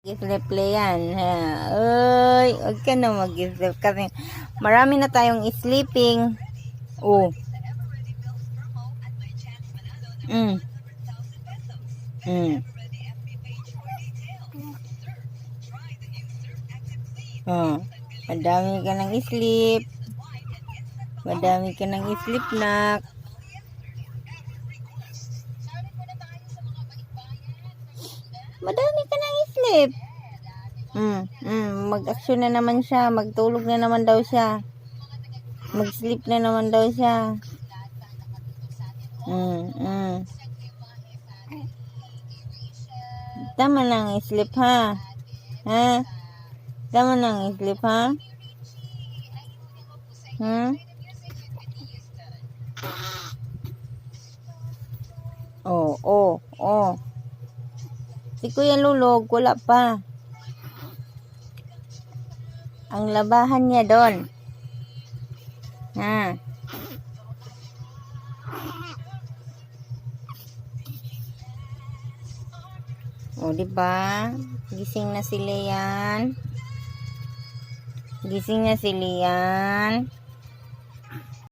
Mag-replay yan. Ha? Uy, huwag ka na mag-sleep kasi marami na tayong sleeping. Oh. Mm. Mm. Oh. Madami ka ng sleep. Madami ka ng sleep, nak. Madami ka ng sleep. Mag-action na naman siya. Magtulog na naman daw siya. Mag-sleep na naman daw siya. Tama na ang sleep, ha? Ha? Tama na ang sleep, ha? Oh. Si Kuya Lulog, wala pa. Ang labahan niya doon. Ha? O, diba? Gising na si Lian.